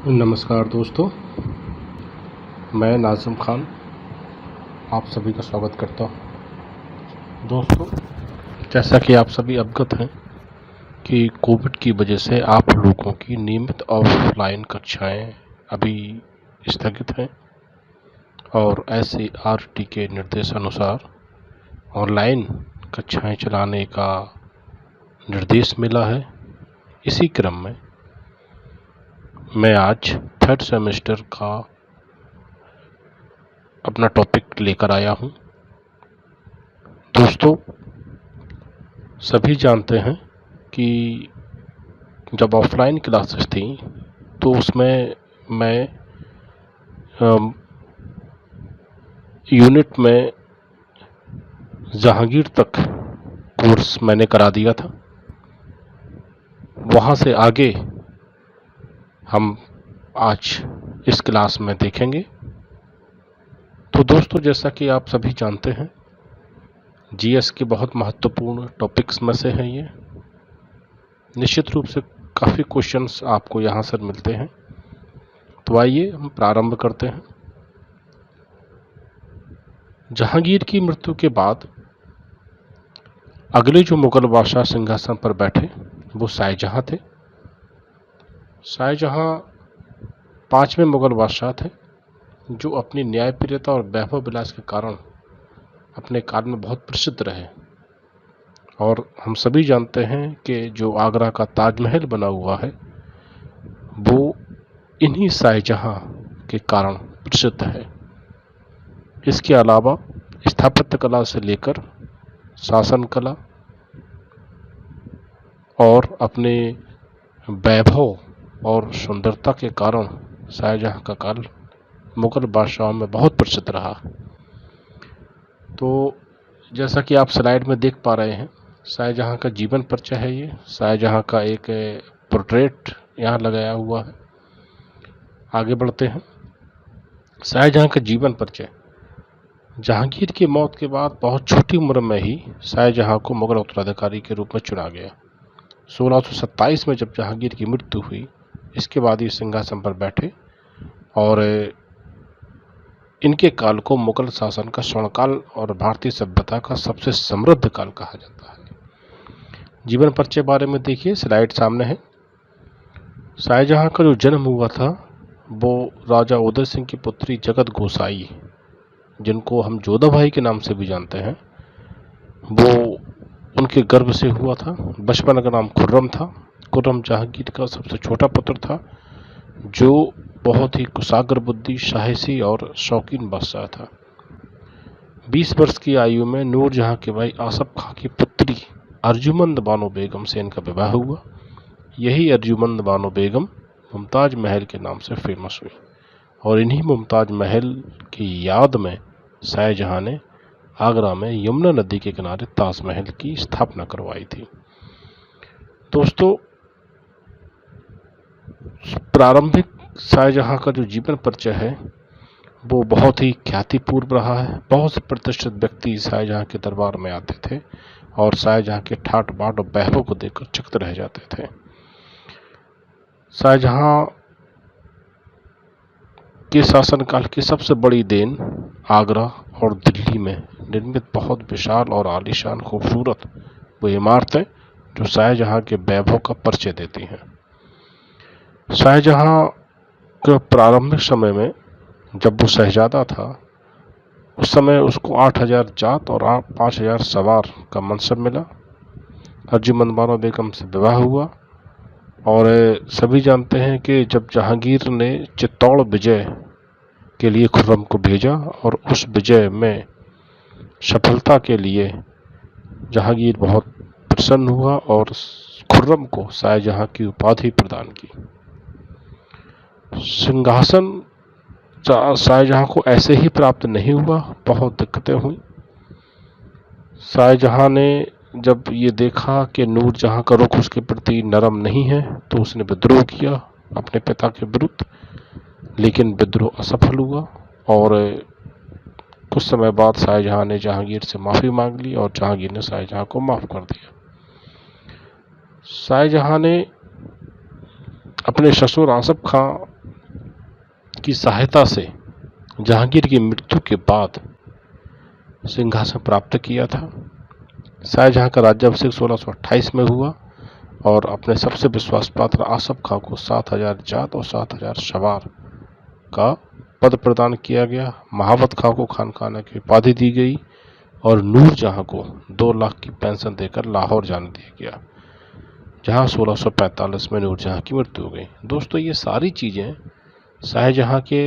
नमस्कार दोस्तों, मैं नाज़िम खान आप सभी का स्वागत करता हूं। दोस्तों, जैसा कि आप सभी अवगत हैं कि कोविड की वजह से आप लोगों की नियमित ऑफलाइन कक्षाएं अभी स्थगित हैं और SART के निर्देशानुसार ऑनलाइन कक्षाएं चलाने का निर्देश मिला है। इसी क्रम में मैं आज थर्ड सेमेस्टर का अपना टॉपिक लेकर आया हूं। दोस्तों, सभी जानते हैं कि जब ऑफलाइन क्लासेस थी तो उसमें मैं यूनिट में जहांगीर तक कोर्स मैंने करा दिया था। वहाँ से आगे हम आज इस क्लास में देखेंगे। तो दोस्तों, जैसा कि आप सभी जानते हैं, GS के बहुत महत्वपूर्ण टॉपिक्स में से है ये। निश्चित रूप से काफ़ी क्वेश्चंस आपको यहाँ से मिलते हैं। तो आइए हम प्रारंभ करते हैं। जहांगीर की मृत्यु के बाद अगले जो मुगल बादशाह सिंहासन पर बैठे वो शाहजहां थे। शाहजहां 5वें मुगल बादशाह थे जो अपनी न्यायप्रियता और वैभव विलास के कारण अपने काल में बहुत प्रसिद्ध रहे। और हम सभी जानते हैं कि जो आगरा का ताजमहल बना हुआ है वो इन्हीं शाहजहां के कारण प्रसिद्ध है। इसके अलावा स्थापत्य कला से लेकर शासन कला और अपने वैभव और सुंदरता के कारण शाहजहां का काल मुगल बादशाहों में बहुत प्रसिद्ध रहा। तो जैसा कि आप स्लाइड में देख पा रहे हैं, शाहजहां का जीवन परिचय है ये। शाहजहां का एक पोर्ट्रेट यहाँ लगाया हुआ है। आगे बढ़ते हैं। शाहजहां का जीवन परिचय। जहांगीर की मौत के बाद बहुत छोटी उम्र में ही शाहजहां को मुगल उत्तराधिकारी के रूप में चुना गया। 1627 में जब जहांगीर की मृत्यु हुई, इसके बाद ये सिंहासन पर बैठे और इनके काल को मुगल शासन का स्वर्णकाल और भारतीय सभ्यता का सबसे समृद्ध काल कहा जाता है। जीवन परिचय बारे में देखिए, स्लाइड सामने है। शाहजहां का जो जन्म हुआ था वो राजा उदय सिंह की पुत्री जगत गोसाई, जिनको हम जोधा भाई के नाम से भी जानते हैं, वो उनके गर्भ से हुआ था। बचपन का नाम खुर्रम था। खुर्रम जहांगीर का सबसे छोटा पुत्र था जो बहुत ही कुशाग्र बुद्धि, साहसी और शौकीन बादशाह था। 20 वर्ष की आयु में नूरजहां के भाई आसफ खां की पुत्री अर्जुमंद बानो बेगम से इनका विवाह हुआ। यही अर्जुमंद बानो बेगम मुमताज महल के नाम से फेमस हुई और इन्हीं मुमताज महल की याद में शाहजहां ने आगरा में यमुना नदी के किनारे ताजमहल की स्थापना करवाई थी। दोस्तों, प्रारंभिक शाहजहां का जो जीवन परिचय है वो बहुत ही ख्यातिपूर्ण रहा है। बहुत से प्रतिष्ठित व्यक्ति शाहजहां के दरबार में आते थे और शाहजहां के ठाट बाट और वैभव को देखकर चकित रह जाते थे। शाहजहां के शासनकाल की सबसे बड़ी देन आगरा और दिल्ली में निर्मित बहुत विशाल और आलीशान खूबसूरत वो इमारतें जो शाहजहां के वैभव का परिचय देती हैं। शाहजहां के प्रारंभिक समय में जब वो शहजादा था, उस समय उसको 8000 जात और 5000 सवार का मनसब मिला। अर्जुमंद बानो बेगम से विवाह हुआ और सभी जानते हैं कि जब जहांगीर ने चित्तौड़ विजय के लिए खुर्रम को भेजा और उस विजय में सफलता के लिए जहांगीर बहुत प्रसन्न हुआ और खुर्रम को शाहजहां की उपाधि प्रदान की। सिंहासन शाहजहां को ऐसे ही प्राप्त नहीं हुआ, बहुत दिक्कतें हुई। शाहजहां ने जब ये देखा कि नूरजहां का रुख उसके प्रति नरम नहीं है तो उसने विद्रोह किया अपने पिता के विरुद्ध, लेकिन विद्रोह असफल हुआ और कुछ समय बाद शाहजहां ने जहांगीर से माफ़ी मांग ली और जहांगीर ने शाहजहां को माफ़ कर दिया। शाहजहां ने अपने ससुर आसफ खां की सहायता से जहांगीर की मृत्यु के बाद सिंहासन प्राप्त किया था। शाहजहां का राज्याभिषेक 1628 में हुआ और अपने सबसे विश्वास पात्र आसफ खां को 7000 जात और 7000 सवार का पद प्रदान किया गया। महाबत खां को खानखाना की उपाधि दी गई और नूरजहां को 2 लाख की पेंशन देकर लाहौर जाने दिया गया, जहां 1645 में नूरजहां की मृत्यु हो गई। दोस्तों, ये सारी चीज़ें शाहजहां के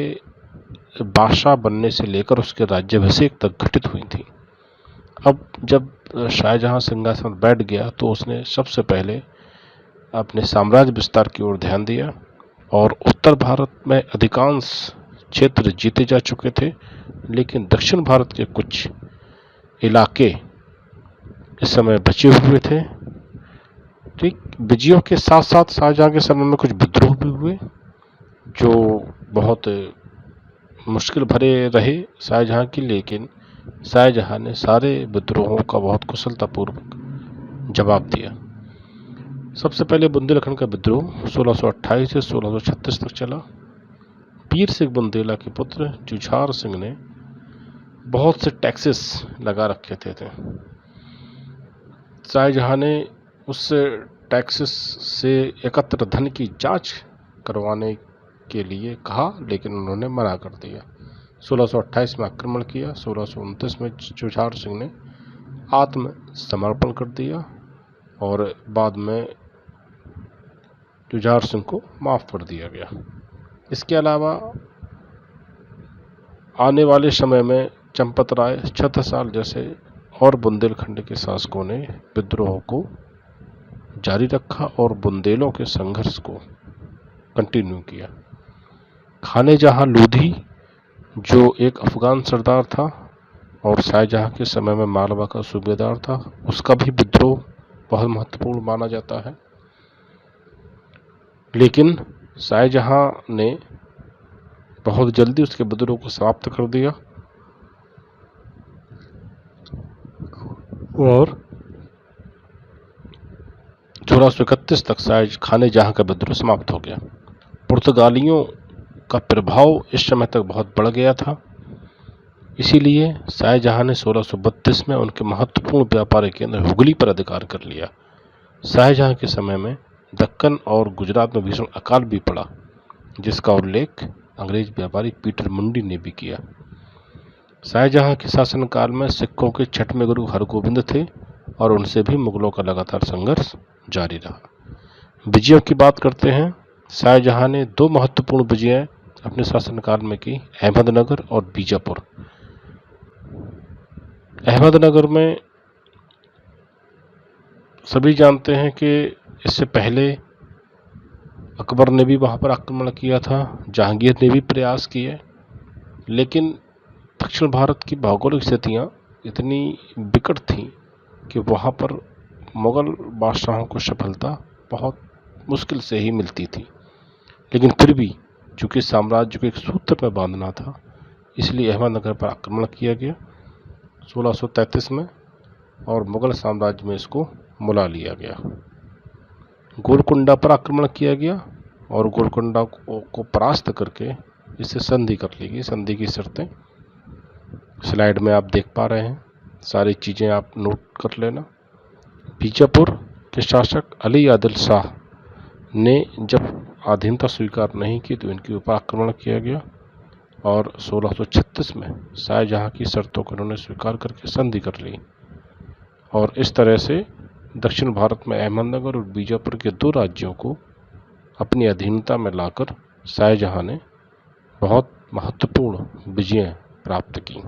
बादशाह बनने से लेकर उसके राज्याभिषेक तक घटित हुई थी। अब जब शाहजहां सिंहासन पर बैठ गया तो उसने सबसे पहले अपने साम्राज्य विस्तार की ओर ध्यान दिया और उत्तर भारत में अधिकांश क्षेत्र जीते जा चुके थे, लेकिन दक्षिण भारत के कुछ इलाके इस समय बचे हुए थे। ठीक, विजयों के साथ साथ शाहजहां के समय में कुछ विद्रोह भी हुए जो बहुत मुश्किल भरे रहे शाहजहां की, लेकिन शाहजहां ने सारे विद्रोहों का बहुत कुशलतापूर्वक जवाब दिया। सबसे पहले बुंदेलखंड का विद्रोह 1628 से 1636 तक चला। पीर सिंह बुंदेला के पुत्र जुझार सिंह ने बहुत से टैक्सेस लगा रखे थे। शाहजहां ने उस टैक्सेस से एकत्र धन की जांच करवाने के लिए कहा, लेकिन उन्होंने मना कर दिया। 1628 में आक्रमण किया। 1629 में जुझार सिंह ने आत्मसमर्पण कर दिया और बाद में जुझार सिंह को माफ कर दिया गया। इसके अलावा आने वाले समय में चंपत राय, छत्रसाल जैसे और बुंदेलखंड के शासकों ने विद्रोह को जारी रखा और बुंदेलों के संघर्ष को कंटिन्यू किया। खाने जहां लोधी, जो एक अफगान सरदार था और शाहजहां के समय में मालवा का सूबेदार था, उसका भी विद्रोह बहुत महत्वपूर्ण माना जाता है, लेकिन शाहजहां ने बहुत जल्दी उसके विद्रोह को समाप्त कर दिया और 1631 तक खाने जहां का विद्रोह समाप्त हो गया। पुर्तगालियों का प्रभाव इस समय तक बहुत बढ़ गया था, इसीलिए शाहजहां ने 1632 में उनके महत्वपूर्ण व्यापारिक केंद्र हुगली पर अधिकार कर लिया। शाहजहां के समय में दक्कन और गुजरात में भीषण अकाल भी पड़ा, जिसका उल्लेख अंग्रेज व्यापारी पीटर मुंडी ने भी किया। शाहजहां के शासनकाल में सिखों के छठवें गुरु हरगोबिंद थे और उनसे भी मुगलों का लगातार संघर्ष जारी रहा। विजयों की बात करते हैं। शाहजहां ने 2 महत्वपूर्ण विजय अपने शासनकाल में की, अहमदनगर और बीजापुर। अहमदनगर में सभी जानते हैं कि इससे पहले अकबर ने भी वहां पर आक्रमण किया था, जहांगीर ने भी प्रयास किए, लेकिन दक्षिण भारत की भौगोलिक स्थितियां इतनी विकट थीं कि वहां पर मुगल बादशाहों को सफलता बहुत मुश्किल से ही मिलती थी। लेकिन फिर भी चूंकि साम्राज्य को एक सूत्र में बांधना था, इसलिए अहमदनगर पर आक्रमण किया गया 1633 में और मुगल साम्राज्य में इसको मुला लिया गया। गोलकुंडा पर आक्रमण किया गया और गोलकुंडा को परास्त करके इससे संधि कर ली गई। संधि की शर्तें स्लाइड में आप देख पा रहे हैं, सारी चीज़ें आप नोट कर लेना। बीजापुर के शासक अली आदिल शाह ने जब अधीनता स्वीकार नहीं की तो इनके ऊपर आक्रमण किया गया और 1636 में शाहजहां की शर्तों को उन्होंने स्वीकार करके संधि कर ली और इस तरह से दक्षिण भारत में अहमदनगर और बीजापुर के 2 राज्यों को अपनी अधीनता में लाकर शाहजहां ने बहुत महत्वपूर्ण विजय प्राप्त की।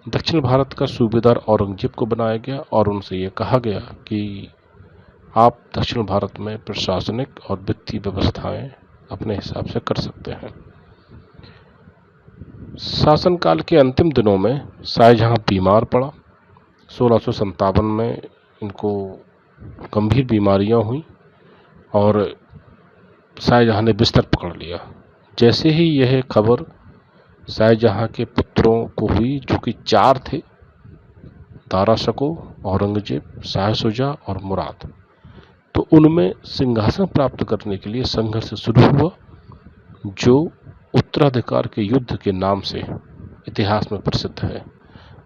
दक्षिण भारत का सूबेदार औरंगजेब को बनाया गया और उनसे ये कहा गया कि आप दक्षिण भारत में प्रशासनिक और वित्तीय व्यवस्थाएं अपने हिसाब से कर सकते हैं। शासनकाल के अंतिम दिनों में शाहजहां बीमार पड़ा। 1657 में इनको गंभीर बीमारियां हुई और शाहजहां ने बिस्तर पकड़ लिया। जैसे ही यह खबर शाहजहां के पुत्रों को हुई, जो कि 4 थे, दारा शको, औरंगजेब, शाह शुजा और मुराद, तो उनमें सिंहासन प्राप्त करने के लिए संघर्ष शुरू हुआ, जो उत्तराधिकार के युद्ध के नाम से इतिहास में प्रसिद्ध है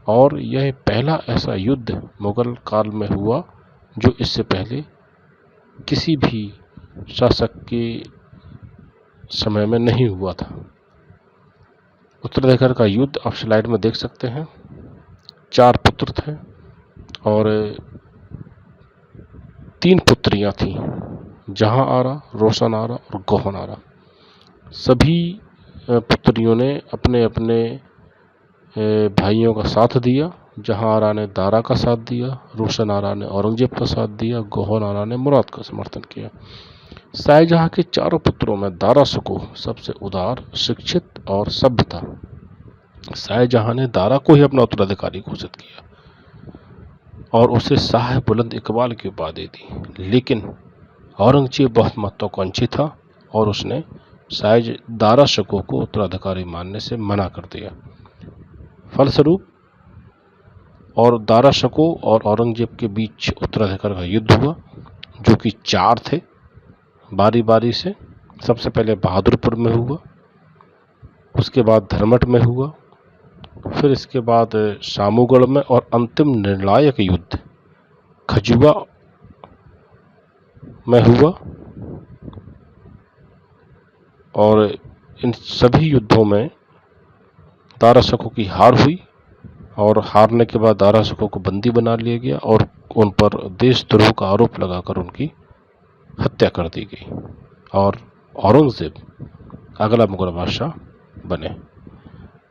और यह पहला ऐसा युद्ध मुगल काल में हुआ जो इससे पहले किसी भी शासक के समय में नहीं हुआ था। उत्तराधिकार का युद्ध आप स्लाइड में देख सकते हैं। 4 पुत्र थे और 3 पुत्रियां थीं, जहां आरा, रोशन आरा और गोहन आरा। सभी पुत्रियों ने अपने अपने भाइयों का साथ दिया। जहां आरा ने दारा का साथ दिया, रोशन आरा ने औरंगजेब का साथ दिया, गोहन आरा ने मुराद का समर्थन किया। शाहजहां के चारों पुत्रों में दारा शिकोह सबसे उदार, शिक्षित और सभ्य था। शाहजहां ने दारा को ही अपना उत्तराधिकारी घोषित किया और उसे शाह बुलंद इकबाल की उपाधि दी, लेकिन औरंगजेब बहुत महत्वाकांक्षी था और उसने दारा शिकोह को उत्तराधिकारी मानने से मना कर दिया। फलस्वरूप और दारा शिकोह और औरंगजेब के बीच उत्तराधिकार का युद्ध हुआ, जो कि 4 थे बारी बारी से। सबसे पहले बहादुरपुर में हुआ, उसके बाद धर्मट में हुआ, फिर इसके बाद शामूगढ़ में और अंतिम निर्णायक युद्ध खजुआ में हुआ। और इन सभी युद्धों में दारा शिकोह की हार हुई और हारने के बाद दारा शिकोह को बंदी बना लिया गया और उन पर देशद्रोह का आरोप लगाकर उनकी हत्या कर दी गई और औरंगजेब अगला मुगल बादशाह बने।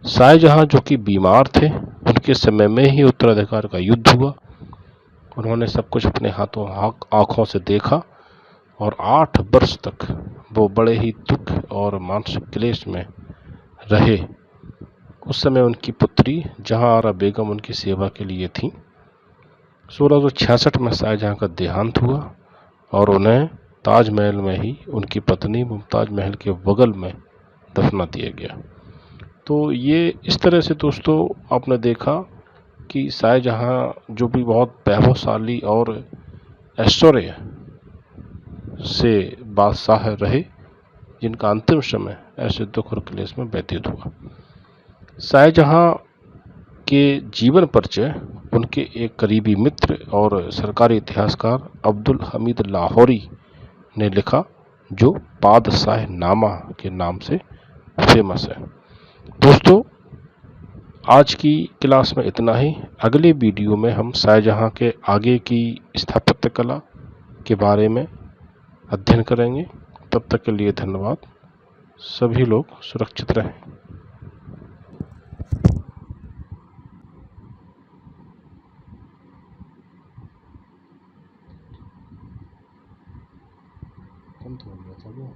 शाहजहां जो कि बीमार थे, उनके समय में ही उत्तराधिकार का युद्ध हुआ। उन्होंने सब कुछ अपने हाथों आंखों से देखा और 8 वर्ष तक वो बड़े ही दुख और मानसिक क्लेश में रहे। उस समय उनकी पुत्री जहां आरा बेगम उनकी सेवा के लिए थी। 1666 में शाहजहां का देहांत हुआ और उन्हें ताजमहल में ही उनकी पत्नी मुमताज महल के बगल में दफना दिया गया। तो ये इस तरह से दोस्तों आपने देखा कि शाहजहां जो भी बहुत वैभवशाली और ऐश्वर्य से बादशाह रहे, जिनका अंतिम समय ऐसे दुख और क्लेश में व्यतीत हुआ। शाहजहां के जीवन परिचय उनके एक करीबी मित्र और सरकारी इतिहासकार अब्दुल हमीद लाहौरी ने लिखा, जो बादशाह नामा के नाम से फेमस है। दोस्तों, आज की क्लास में इतना ही। अगले वीडियो में हम शाहजहां के आगे की स्थापत्य कला के बारे में अध्ययन करेंगे। तब तक के लिए धन्यवाद। सभी लोग सुरक्षित रहें। बंद हो गया था वो।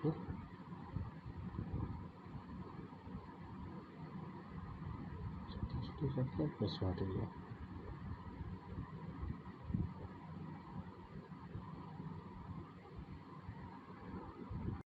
तो